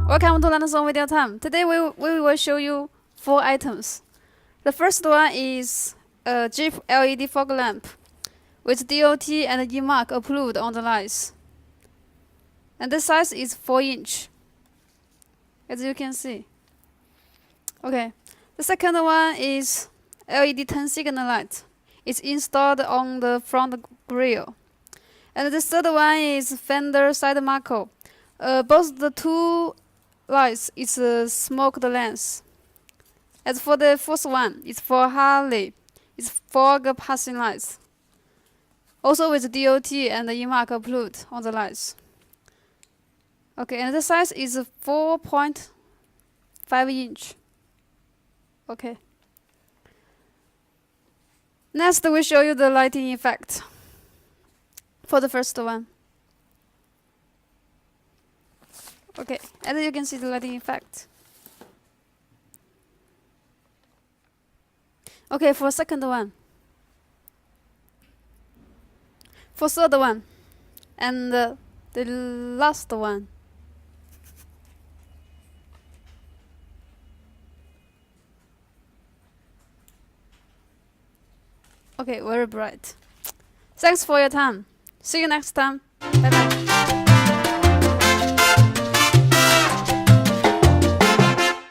Welcome to Lantsun Video Time. Today we will show you 4 items. The first one is a Jeep LED fog lamp with DOT and E mark approved on the lights. And the size is 4 inch, as you can see. Okay. The second one is LED 10 signal light. It's installed on the front grille. And the third one is fender side marker. Both the two lights is smoked lens. As for the fourth one, it's for Harley. It's fog passing lights. Also with DOT and E mark approved on the lights. Okay, and the size is 4.5 inch. Okay. Next, we show you the lighting effect. For the first one. Okay, and you can see the lighting effect. Okay, for second one. For third one. And the last one. Okay, very bright. Thanks for your time. See you next time. Bye bye.